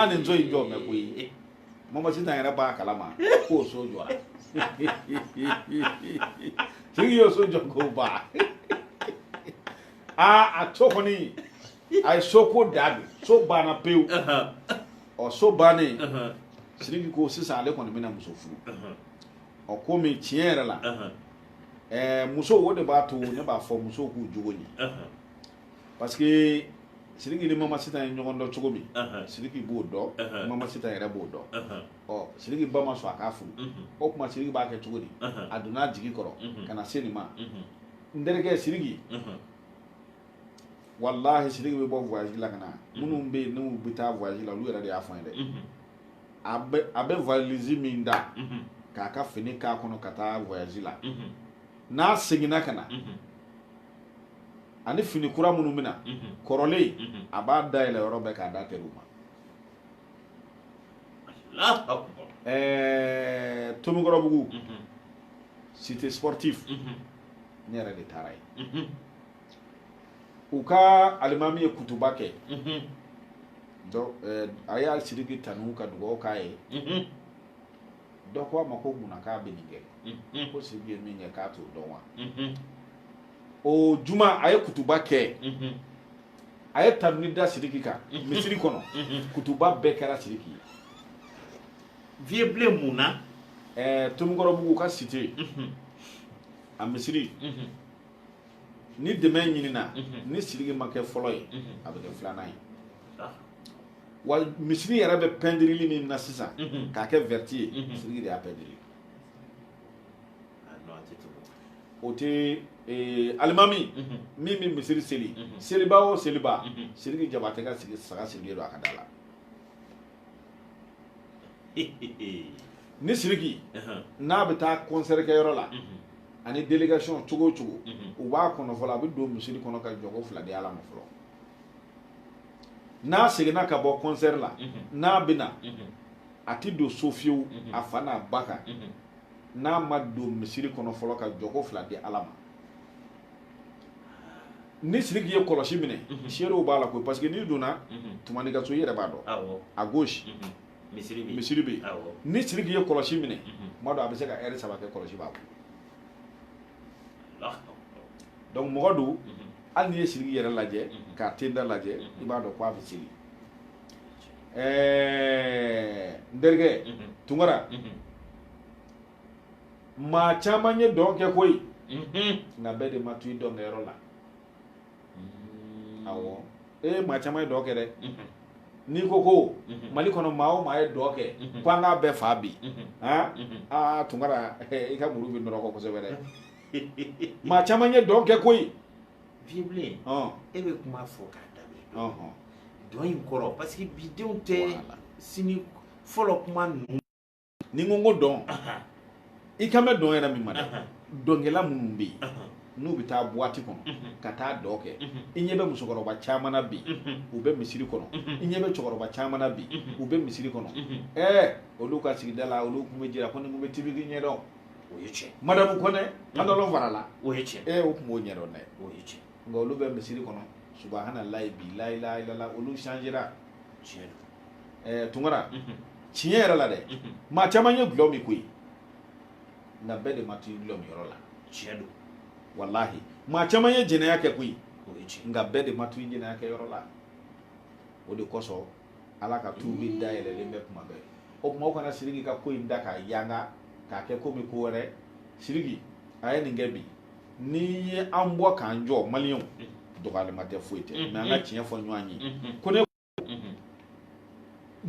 nin so in jɔ mɛ koyi Mama Sitan yɛrɛ b'a kalama k'o so jɔra Sidiki y'o so jɔ k'o ba a to kɔni a ye so ko da don so banna pewu so bannen Sidiki ko sisan ale kɔni bɛna muso furu komi tiɲɛ yɛrɛ la muso o de b'a to ne b'a fɔ musow k'u jogo ɲɛ parce que Sidiki ni Mama Sitan ye ɲɔgɔn dɔn cogo min Sidiki b'o dɔn Mama Sitan yɛrɛ b'o dɔn Sidiki ba ma sɔn a k'a furu o tuma Sidiki b'a kɛ cogo di a donna jigi kɔrɔ ka na se nin ma n terikɛ Sidiki walahi Sidiki bɛ bɔ voyage la ka na minnu bɛ yen n'u bɛ taa voyage la olu yɛrɛ de y'a fɔ an ye dɛ a bɛ valise min da k'a ka fini k'a kɔnɔ ka taa voyage la n'a seginna ka na ani fini kura minnu bɛ na kɔrɔlen a b'a dayɛlɛ yɔrɔ bɛɛ k'a da teriw ma Tomikɔrɔbugu cité sportif ne yɛrɛ de taara yen u ka alimami ye kutuba kɛ donc a y'a Sidiki tanu ka dugawu k'a ye dɔ ko a ma ko munna k'a bɛ nin kɛ ko Sidiki ye min kɛ k'a t'o dɔn wa o juma a ye kutuba kɛ a ye tanuni da Sidiki kan misiri kɔnɔ kutuba bɛɛ kɛra Sidiki ye vieux blé mun na Tomikɔrɔbugu ka cité a misiri ni dɛmɛ ɲinina ni Sidiki ma kɛ fɔlɔ ye a bɛ kɛ filanan ye wa misiri yɛrɛ bɛ pɛndirili min na sisan k'a kɛ verti ye siriki de y'a pɛndiri o tɛ alimami min bɛ misiri seli seliba o seliba siriki jaba tɛ ka sigi saga sirilen don a ka da la ni siriki n'a bɛ taa concert kɛ yɔrɔ la ani délégation cogo o cogo u b'a kɔnɔ fɔlɔ a bɛ don misiri kɔnɔ ka jɔgo 2 di Ala ma fɔlɔ n'a seginna ka bɔ concert la n'a bɛna a ti don so fiyewu a fa n'a ba kan n'a ma don misiri kɔnɔ fɔlɔ ka jɔgo 2 di Ala ma ni siriki ye kɔlɔsi minɛ seerew b'a la koyi parce que n'i donna tumani ka so i yɛrɛ b'a dɔn à gauche misiri bɛ yen ni siriki ye kɔlɔsi minɛ tuma dɔ a bɛ se ka heure 3 kɛ kɔlɔsi b'a bolo donc mɔgɔ do hali n'i ye siriki yɛrɛ lajɛ k'a tenda lajɛ i b'a dɔn k'a bɛ seli n terikɛ Tunkara maa caman ye dɔn kɛ koyi nka bɛɛ de ma to i dɔn kɛ yɔrɔ la awɔ maa caman ye dɔn kɛ dɛ n'i ko Mali kɔnɔ maa o maa ye dɔn kɛ ko an k'a bɛɛ fa bi Tunkara i ka muru bɛ nɔrɔ kɔ kosɛbɛ dɛ maa caman ye dɔn kɛ koyi Vieux e bɛ kuma fɔ k'a daminɛ dɔn in kɔrɔ parce que bidenw tɛ sini fɔlɔ kuma ninnu ni n ko dɔn i kan bɛ dɔn yɛrɛ min ma dɛ dɔnkɛla minnu bɛ yen n'u bɛ taa boîte kɔnɔ ka taa dɔn kɛ i ɲɛ bɛ musokɔrɔba caman na bi u bɛ misiri kɔnɔ i ɲɛ bɛ cɛkɔrɔba caman na bi u bɛ misiri kɔnɔ olu ka sigida la olu tun bɛ jira ko ni n bɛ tibiki ɲɛdɔn o ye tiɲɛ Madamu Kɔnɛ pantalon fara la o ye tiɲɛ o tun b'o ɲɛdɔn dɛ o ye tiɲɛ nka olu bɛ misiri kɔnɔ subahanallahi bi la ilaha illallah olu changera tiɲɛ Tunkara tiɲɛ yɛrɛ la dɛ maa caman ye gulɔ min koyi nka bɛɛ de ma to gulɔ min yɔrɔ la tiɲɛ don wallahi maa caman ye jɛnɛya kɛ koyi o ye tiɲɛ nka bɛɛ de ma to jɛnɛya kɛ yɔrɔ la o de kosɔn Ala ka tubi dayɛlɛlen bɛ kuma bɛɛ o tuma o kana siriki ka ko in da k'a yanga k'a kɛ komi ko wɛrɛ siriki a ye nin kɛ bi n'i ye an bɔ k'an jɔ maliyɛnw dɔgɔyalima tɛ foyi tɛ mais an ka tiɲɛ fɔ ɲɔgɔn ye ko ne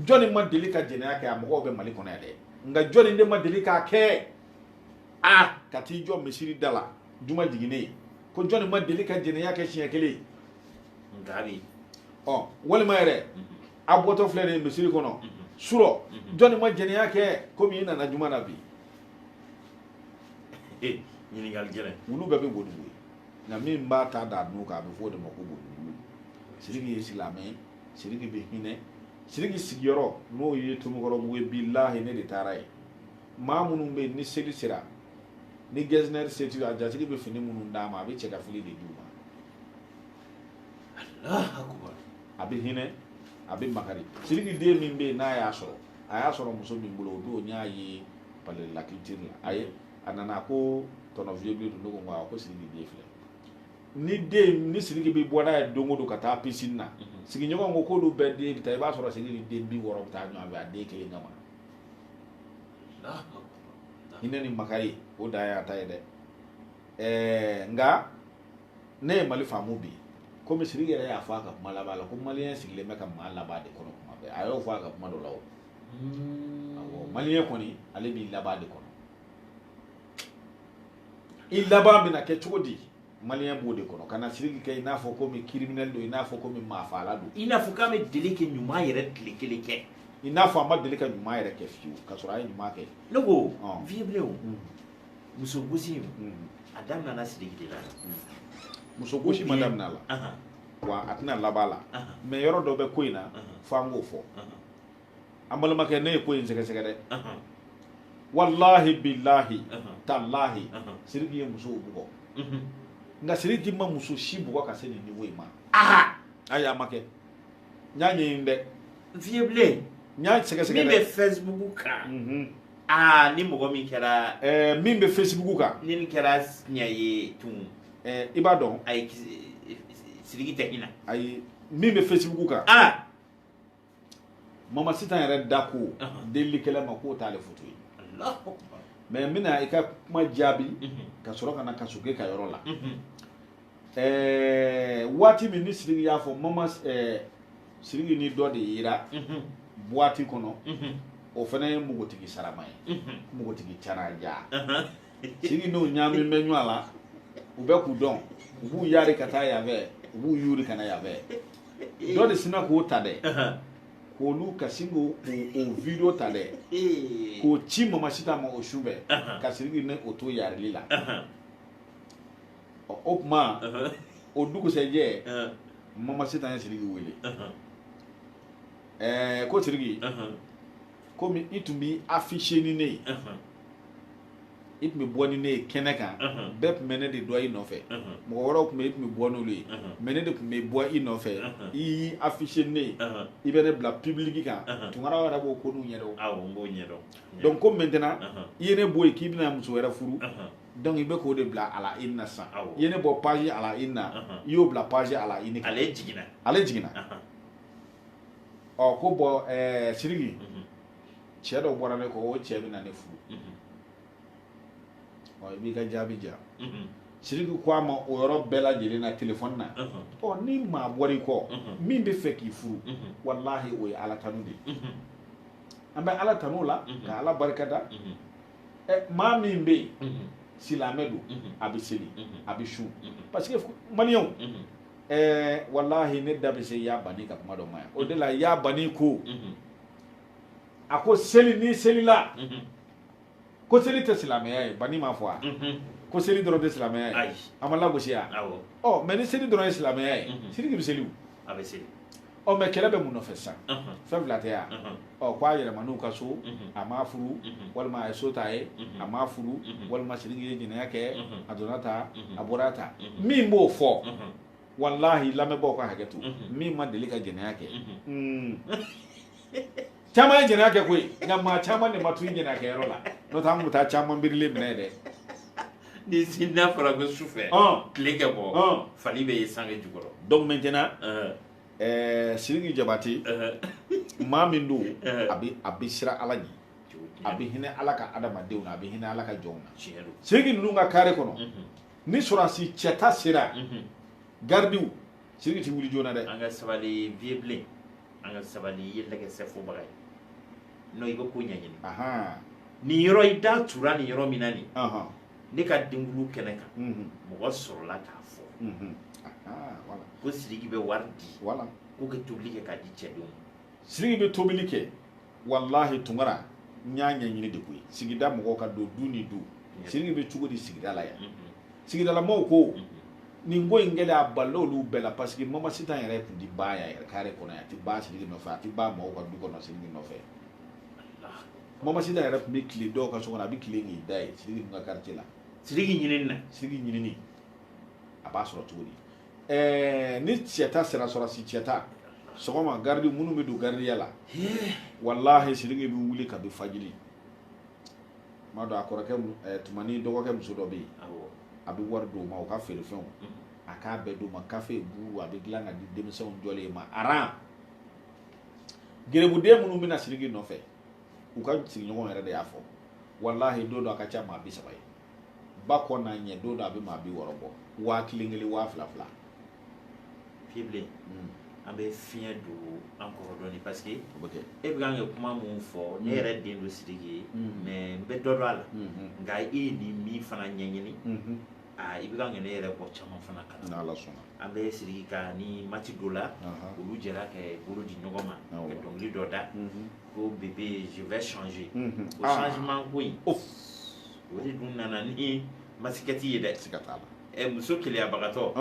jɔnni ma deli ka jɛnɛya kɛ a mɔgɔw bɛ Mali kɔnɔ yan dɛ nka jɔnni de ma deli k'a kɛ ka t'i jɔ misiri da la juma jiginnen ko jɔnni ma deli ka jɛnɛya kɛ siɲɛ kelen nka bi walima yɛrɛ a bɔtɔ filɛ nin misiri kɔnɔ surɔ jɔnni ma jɛnɛya kɛ komi i nana juma na bi ɲininkali gɛlɛn olu bɛɛ bɛ bodibugu ye nka min b'a ta da nu kan a bɛ fɔ o de ma ko bodibugu siriki ye silamɛ siriki bɛ hinɛ siriki sigiyɔrɔ n'o ye Tomokɔrɔbugu ye bilahi ne de taara ye maa minnu bɛ yen ni seli sera ni gɛzinɛri seti a jatigi bɛ fini minnu d'a ma a bɛ cɛ ka fili de d'u ma a bɛ hinɛ a bɛ makari siriki den min bɛ yen n'a y'a sɔrɔ muso min bolo o don n y'a ye palais de la culture la a nana ko tɔnɔ vieux don ne ko ko siriki den filɛ ni siriki bɛ bɔ n'a ye don o don ka taa piscine na sigiɲɔgɔn ko k'olu bɛɛ den bɛ taa i b'a sɔrɔ siriki den 60 bɛ taa ɲɔgɔn fɛ a den kelen kama hinɛ ni makari o da y'a ta ye dɛ nka ne ye Mali faamu bi komi siriki yɛrɛ y'a fɔ a ka kuma laban la ko maliyɛn sigilen bɛ ka maa laban de kɔnɔ kuma bɛɛ a y'o fɔ a ka kuma dɔ la o maliyɛn kɔni ale b'i laban de kɔnɔ i laban bɛna kɛ cogo di maliyɛn b'o de kɔnɔ ka na siriki kɛ i n'a fɔ komi criminel don i n'a fɔ komi maafaala don i n'a fɔ k'a bɛ deli kɛ ɲuman yɛrɛ tile kelen kɛ i n'a fɔ a ma deli ka ɲuman yɛrɛ kɛ fiyewu ka sɔrɔ a ye ɲuman kɛ ne ko vieux muso gosi a daminɛna siriki de la muso gosi ma daminɛ a la wa a tɛna laban la mais yɔrɔ dɔ bɛ ko in na fo an k'o fɔ an balimakɛ ne ye ko in sɛgɛsɛgɛ dɛ wallahi billahi tallahi siriki ye musow bugɔ nka siriki ma muso si bugɔ ka se nin niveau in ma ayi a ma kɛ n y'a ɲɛɲini dɛ vieux n y'a sɛgɛsɛgɛ dɛ min bɛ Facebook kan ni mɔgɔ min kɛra min bɛ Facebook kan ni nin kɛra ɲɛ ye tun i b'a dɔn ayi siriki tɛ hinɛ ayi min bɛ Facebook kan Mama Sitan yɛrɛ da ko delikɛla ma k'o t'ale foto ye mais n bɛna i ka kuma jaabi ka sɔrɔ ka na Kasuke ka yɔrɔ la waati min ni siriki y'a fɔ sirigi ni dɔ de yira boîte kɔnɔ o fana ye mugutigi sarama ye mugutigi canaja sirigi n'o ɲaamin bɛ ɲɔgɔn la u bɛ k'u dɔn u b'u yari ka taa yan fɛ u b'u yuri ka na yan fɛ dɔ de sina k'o ta dɛ k'olu ka sin k'o video ta dɛ k'o ci Mamasita ma o su bɛɛ ka sirigi ni o to yarili la o kuma o dugusɛjɛ Mamasita ye sirigi wele ko sirigi komi i tun bi affiché ni ne ye i tun bɛ bɔ ni ne ye kɛnɛ kan bɛɛ tun bɛ ne de dɔn i nɔfɛ mɔgɔ wɛrɛw tun bɛ i tun bɛ bɔ n'olu ye mais ne de tun bɛ bɔ i nɔfɛ i y'i affiché ni ne ye i bɛ ne bila public kan tunkaraw yɛrɛ b'o ko n'u ɲɛdɔn awɔ n b'o ɲɛdɔn donc ko maintenant i ye ne bɔ yen k'i bɛna muso wɛrɛ furu donc i bɛ k'o de bila à la une na sisan i ye ne bɔ page à la une na i y'o bila page à la une kan ale jiginna ɔ ko bɔn sirigi cɛ dɔ bɔra ne kɔ o cɛ bɛ na ne furu ɔ i b'i ka jaabi ja sirigi ko a ma o yɔrɔ bɛɛ lajɛlen na telefɔni na ɔ ni maa bɔra i kɔ min bɛ fɛ k'i furu walahi o ye ala tanu de an bɛ ala tanu la ka ala barikada maa min bɛ yen silamɛ don a bɛ seli a bɛ su parce que maliyɛnw wallahi ne da bɛ se ya bani ka kuma dɔ ma yan o de la ya bani ko a ko seli ni selila ko seli tɛ silamɛya ye bani m'a fɔ a ko seli dɔrɔn tɛ silamɛya ye a ma lagosi a ɔ mais ni seli dɔrɔn ye silamɛya ye sirigi bɛ seli a bɛ seli ɔ mais kɛlɛ bɛ mun nɔfɛ sisan fɛn fila tɛ yan ɔ ko a yɛlɛmana u ka so a m'a furu walima a ye so ta ye a m'a furu walima sirigi ye jɛnɛya kɛ a donna ta a bɔra ta min b'o fɔ wallahi lamɛnbaaw ka hakɛ to min ma deli ka jɛnɛya kɛ caman ye jɛnɛya kɛ koyi nka maa caman de ma to i jɛnɛya kɛyɔrɔ la n'o tɛ an kun bɛ taa caman birilen minɛ dɛ ni n'a fɔra ko su fɛ tile kɛ bɔ fali bɛ ye sange jukɔrɔ donc maintenant Sirigi Jabate maa min don a bɛ siran ala ɲɛ a bɛ hinɛ ala ka adamadenw na a bɛ hinɛ ala ka jɔnw na Sirigi ninnu ka carré kɔnɔ ni sɔrɔdasi cɛta sera gardiw Sirigi ti wuli joona dɛ an ka sabali vie bilen an ka sabali i ye lɛgɛsɛ fɔbaga ye non i bɛ ko ɲɛɲini nin yɔrɔ i da tura nin yɔrɔ min na nin ne ka denkulu kɛnɛ kan mɔgɔ sɔrɔla k'a fɔ ko Sirigi bɛ wari di ko ka tobili kɛ k'a di cɛdenw ma Sirigi bɛ tobili kɛ wallahi tunkara n y'a ɲɛɲini de koyi sigida mɔgɔw ka don du ni du Sirigi bɛ cogo di sigida la yan sigidalamaw ko nin ko in gɛlɛya a balila olu bɛɛ la parce que Mamasita yɛrɛ tun ti ba yan yɛrɛ kare kɔnɔ yan a ti ba Sirigi nɔfɛ a ti ba mɔgɔw ka du kɔnɔ Sirigi nɔfɛ Mamasita yɛrɛ tun bɛ tile dɔw ka so kɔnɔ a bɛ tile k'i da ye Sirigi dun ka quartier la Sirigi ɲinini na Sirigi ɲinini a b'a sɔrɔ cogo di ni cɛta sera sɔrɔsi cɛta sɔgɔma gardi minnu bɛ don gardiya la wallahi Sirigi bɛ wuli ka bɛ fajiri m'a dɔn a kɔrɔkɛ tumani dɔgɔkɛ muso dɔ bɛ yen a bɛ wari d'o ma o ka feerefɛnw a k'a bɛɛ d'o ma kafe bu a bɛ dilan ka di denmisɛnw jɔlen ma aran gerebuden minnu bɛna Sirigi nɔfɛ u ka sigiɲɔgɔn yɛrɛ de y'a fɔ wallahi don dɔ a ka ca maa 30 ye ba kɔ n'a ɲɛ don dɔ a bɛ maa 60 bɔ 1000 1000 2000 fible an bɛ fiɲɛ don an kɔrɔ dɔɔni parce que e bɛ kan ka kuma mun fɔ ne yɛrɛ den do Sirigi ye mais n bɛ dɔ dɔn a la nka e ye nin min fana ɲɛɲini i bɛ kan ka ne yɛrɛ bɔ caman fana kan an bɛ Sirigi ka ni mati dɔ la olu jɛra ka bolo di ɲɔgɔn ma ka dɔnkili dɔ da ko bébé je vais changer o changement ko in o de dun nana ni masikɛti ye dɛ siga t'a la muso keleyabagatɔ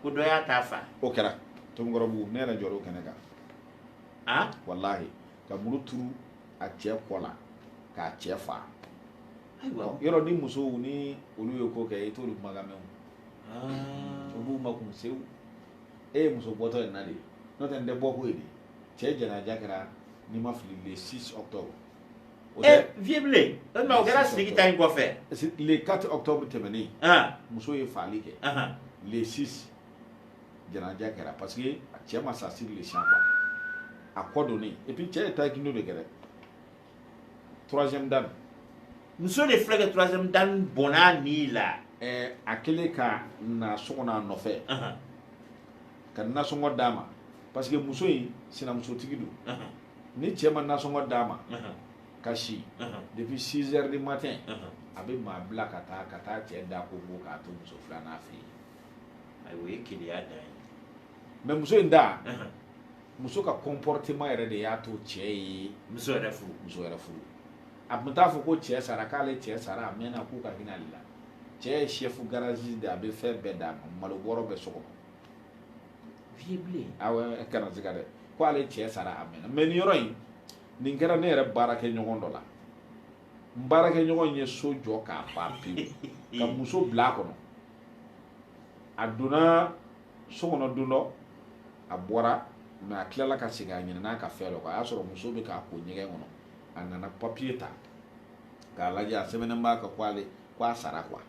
ko dɔ y'a ta fa o kɛra Tomikɔrɔbugu ne yɛrɛ jɔr'o kɛnɛ kan wallahi ka muru turu a cɛ kɔ la k'a cɛ fa yɔrɔ ni musow ni olu ye ko kɛ i t'olu kumakan mɛn o b'u makun sewu e ye muso bɔtɔ ye na de n'o tɛ n tɛ bɔ ko ye de cɛ jɛnaja kɛra n'i ma fili le 6 octobre vie bilen o kɛra Sirigi ta in kɔfɛ le 4 octobre tɛmɛnen muso ye faali kɛ le 6 jɛnaja kɛra parce que a cɛ ma sa sur le champ quoi a kɔ donnen et puis cɛ ye taekwondo de kɛ dɛ 3e dan muso de filɛ ka 3e dan bɔnna ni la a kɛlen ka na so kɔnɔ a nɔfɛ ka nasɔngɔ d'a ma parce que muso in sinamusotigi don ni cɛ ma nasɔngɔ d'a ma ka si depuis 6 heures du matin a bɛ maa bila ka taa cɛ da ko k'a to muso filanan fɛ yen ayi o ye keleya dan ye mais muso in da muso ka comportement yɛrɛ de y'a to cɛ ye muso yɛrɛ furu a tun t'a fɔ ko cɛ sara k'ale cɛ sara a mɛnna k'u ka hinɛ ale la cɛ ye chef garage de a bɛ fɛn bɛɛ d'a ma malo wɔɔrɔ bɛ so kɔnɔ vie bilen awɔ kana siga dɛ ko ale cɛ sara a mɛnna mais nin yɔrɔ in nin kɛra ne yɛrɛ baarakɛɲɔgɔn dɔ la n baarakɛɲɔgɔn ye so jɔ k'a ban pewu ka muso bila a kɔnɔ a donna so kɔnɔ don dɔ a bɔra mais a tilala ka segin a ɲinɛna ka fɛn dɔ a y'a sɔrɔ muso bɛ k'a ko ɲɛgɛn kɔnɔ a nana papier ta k'a lajɛ a sɛbɛnnen b'a kan ko a sara quoi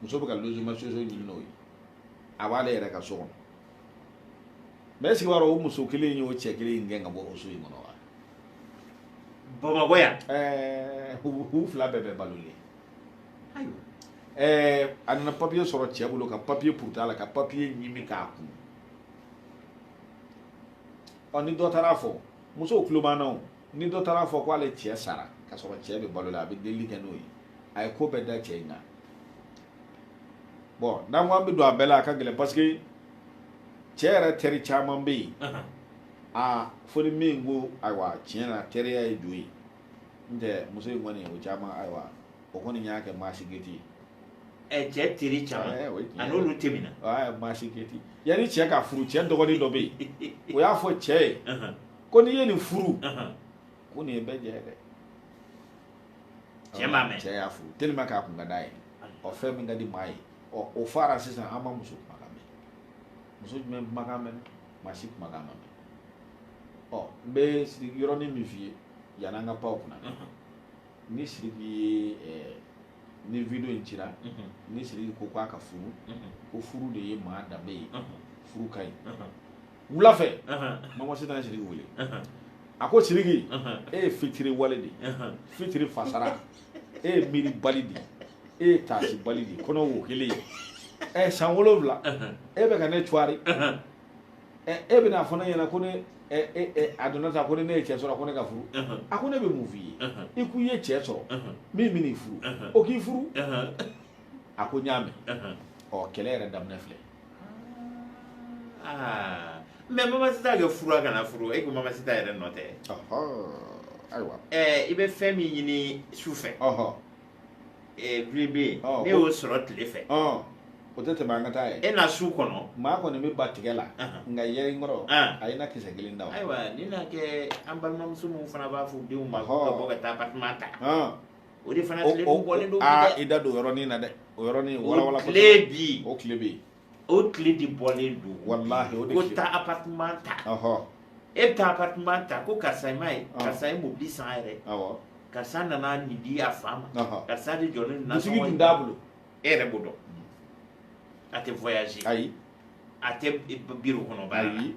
muso bɛ ka logement social ɲini n'o ye a b'ale yɛrɛ ka so kɔnɔ mais est-ce que b'a dɔn o muso kelen ye o cɛ kelen in gɛn ka bɔ o so in kɔnɔ wa Bamakɔ yan u fila bɛɛ bɛ balolen ayiwa a nana papier sɔrɔ cɛ bolo ka papier purut'a la ka papier ɲimi k'a kun ni dɔ taara fɔ musow tulo b'an na o ni dɔ taara fɔ ko ale cɛ sara ka sɔrɔ cɛ bɛ balo la a bɛ delili kɛ n'o ye a ye ko bɛɛ da cɛ in kan bon n'an ko an bɛ don a bɛɛ la a ka gɛlɛn parce que cɛ yɛrɛ teri caman bɛ yen fo ni min ko ayiwa tiɲɛ na teriya ye jo ye n tɛ muso in kɔni o caman ayiwa o kɔni y'a kɛ maasi keti ye cɛ teri caman a n'olu tɛmɛna maasi keti yanni cɛ ka furu cɛ dɔgɔnin dɔ bɛ yen o y'a fɔ cɛ ye ko n'i ye nin furu ko nin ye bɛɛ jɛ dɛ cɛ m'a mɛn cɛ y'a furu tellement k'a kun ka d'a ye fɛn min ka di maa ye o fara sisan an ma muso kumakan mɛn muso jumɛn kumakan mɛn maa si kumakan ma mɛn n bɛ Sidiki yɔrɔnin min f'i ye yanni an ka pan o kunna ni Sidiki ye ni video in cira ni Sidiki ko k'a ka furu ko furu de ye maa danbe ye furu ka ɲi wula fɛ Mama Sitan ye Sidiki wele a ko Sidiki e ye fitiri wale de fitiri fasara e ye miiri bali de e ye taasi bali de kɔnɔ wo kelen ye san 7 e bɛ ka ne cuwari e bɛna fɔ ne ɲɛna ko ne a donna ta ko ne ye cɛ sɔrɔ ko ne ka furu a ko ne bɛ mun f'i ye i k'u ye cɛ sɔrɔ min bɛ n'i furu o k'i furu a ko n y'a mɛn kɛlɛ yɛrɛ daminɛ filɛ mais Mama Sitan kɛ furu a kana furu e ko Mama Sitan yɛrɛ nɔ tɛ ayiwa i bɛ fɛn min ɲini su fɛ vie bɛ yen ne y'o sɔrɔ tile fɛ o tɛ tɛmɛ an ka taa ye e na su kɔnɔ maa kɔni bɛ ba tigɛ la nka yɛrɛ n kɔrɔ a ye na kisɛ kelen da ayiwa ni n'a kɛ an balimamuso minnu fana b'a fɔ denw ma ko ka bɔ ka taa appartement ta o de fana tile dun bɔlen don bi dɛ i da don o yɔrɔnin na dɛ o yɔrɔnin walawala o tile bi o tile bɛ yen o tile de bɔlen don walahi o de ko taa appartement ta e bɛ taa appartement ta ko karisa in ma ye karisa ye mobili san yɛrɛ karisa nana nin di a fa ma karisa de jɔlen na sigi dun t'a bolo e yɛrɛ b'o dɔn a tɛ voyager ayi a tɛ biro kɔnɔ baara la e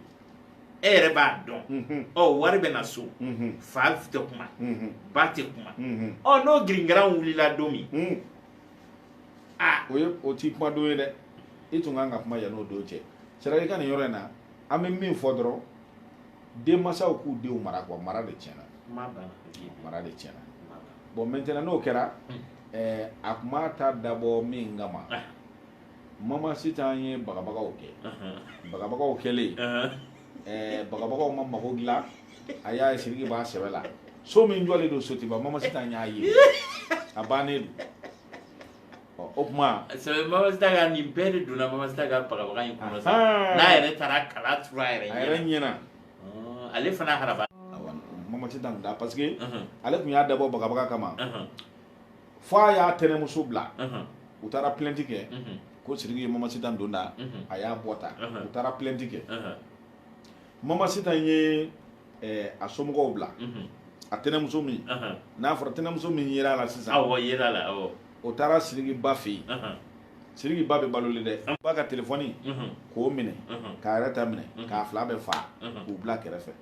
yɛrɛ b'a dɔn wari bɛ na so fa tɛ kuma ba tɛ kuma n'o giringaran wulila don min o t'i kuma don ye dɛ i tun kan ka kuma yan'o don cɛ c'est à dire i ka nin yɔrɔ in na an bɛ min fɔ dɔrɔn denmansaw k'u denw mara quoi mara de tiɲɛna mara de tiɲɛna bon maintenant n'o kɛra a kun b'a ta dabɔ min kama Mama Sitan ye bagabagaw kɛ bagabagaw kɛlen bagabagaw ma mago dilan a y'a ye Sidiki b'a sɛbɛ la so min jɔlen don sotiba Mama Sitan y'a ye a bannen don o kuma sɛbɛ Mama Sitan ka nin bɛɛ de donna Mama Sitan ka bagabaga in kɔnɔ sa n'a yɛrɛ taara kala turu a yɛrɛ ɲɛna ale fana haraba Mama Sitan da parce que ale tun y'a dabɔ bagabaga kama fo a y'a tɛnɛmuso bila u taara plainte kɛ ko Sidiki ye Mama Sitan don da a y'a bɔ ta u taara plainte kɛ Mama Sitan ye a somɔgɔw bila a tɛnɛmuso min n'a fɔra tɛnɛmuso min yera la sisan yera la o taara Sidiki ba fɛ yen Sidiki ba bɛ balolen dɛ ba ka telefɔni k'o minɛ k'a yɛrɛ ta minɛ k'a fila bɛɛ fa k'u bila kɛrɛfɛ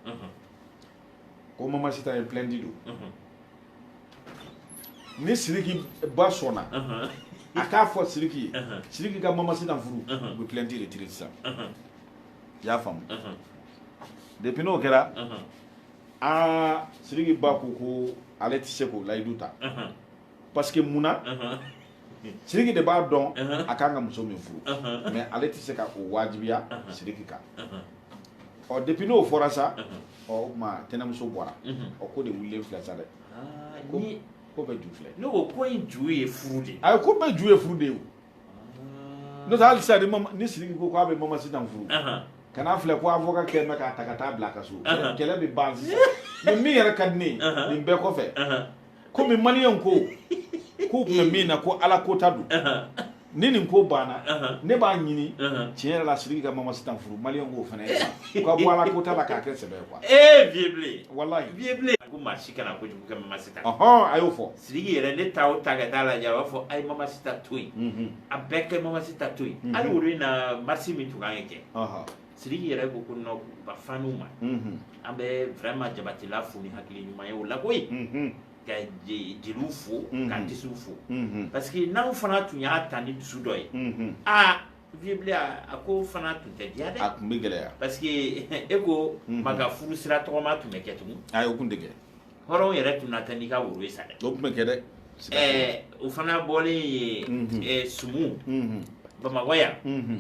ko Mama Sitan ye plainte don ni Sidiki ba sɔnna a k'a fɔ Sidiki ye Sidiki ka Mama Sitan furu u bɛ plainte retiré sisan y'a faamu depuis n'o kɛra Sidiki ba ko ale tɛ se k'o layidu ta parce que mun na Sidiki de b'a dɔn a kan ka muso min furu mais ale tɛ se ka o wajibiya Sidiki kan depuis n'o fɔra sa o tuma tɛnɛmuso bɔra ko de wulilen filɛ sa dɛ ko bɛɛ ju filɛ ne ko ko in ju ye furu de ayi ko bɛɛ ju ye furu de ye n'o tɛ hali sisan ni Sidiki ko k'a bɛ Mama Sitan furu kana filɛ ko avocat kɛ mɛ k'a ta ka taa bila a ka so kɛlɛ bɛ ban sisan mais min yɛrɛ ka di ne ye nin bɛɛ kɔfɛ komi maliyɛnw ko k'u tun bɛ min na ko ala ko ta don ni nin ko banna ne b'a ɲini tiɲɛ yɛrɛ la Sidiki ka Mama Sitan furu maliyɛnw k'o fana ye u ka bɔ ala ko ta la k'a kɛ sɛbɛ ye quoi vieux blé wallahi vieux blé ko maa si kana kojugu kɛ Mama Sitan a y'o fɔ Sidiki yɛrɛ ne ta o ta ka taa lajɛ a b'a fɔ a ye Mama Sitan to yen a bɛɛ kɛ Mama Sitan to yen hali woro in na marché min tun kan ka kɛ Sidiki yɛrɛ ko non ba fanu ma an bɛ vraiment jabatila fo ni hakili ɲuman ye o la koyi ka jeliw fo ka disiw fo parce que n'anw fana tun y'a ta ni dusu dɔ ye vieux blé a ko fana tun tɛ diya dɛ a tun bɛ gɛlɛya parce que e ko maga furu sira tɔgɔma tun bɛ kɛ tugun ayi o tun tɛ kɛ hɔrɔnw yɛrɛ tun na tɛ n'i ka woro ye sa dɛ o tun bɛ kɛ dɛ o fana bɔlen ye sumu Bamakɔ yan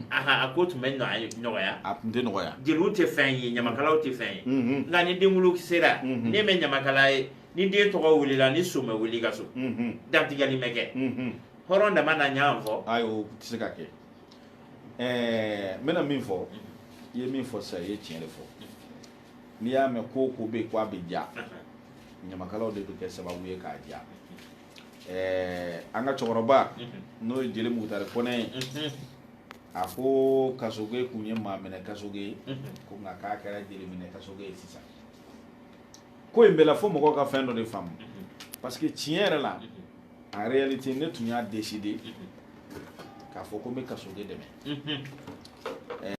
a ko tun bɛ nɔgɔya a tun tɛ nɔgɔya jeliw tɛ fɛn ye ɲamakalaw tɛ fɛn ye nka ni denwolo sera ne bɛ ɲamakala ye ni den tɔgɔ wulila ni so ma wuli ka so dantigɛli bɛ kɛ hɔrɔn dama na ɲan fɔ ayi o tɛ se ka kɛ n bɛna min fɔ i ye min fɔ sisan i ye tiɲɛ de fɔ n'i y'a mɛn ko ko bɛ yen ko a bɛ diya ɲamakalaw de bɛ kɛ sababu ye k'a diya an ka cɛkɔrɔba n'o ye Jeli Mukutari Kɔnɛ ye a ko Kasoge kun ye maa minɛ Kasoge ye ko nka k'a kɛra jeli minɛ Kasoge ye sisan ko in bɛɛ la fo mɔgɔw ka fɛn dɔ de faamu parce que tiɲɛ yɛrɛ la en réalité ne tun y'a décidé k'a fɔ ko n bɛ Kasoge dɛmɛ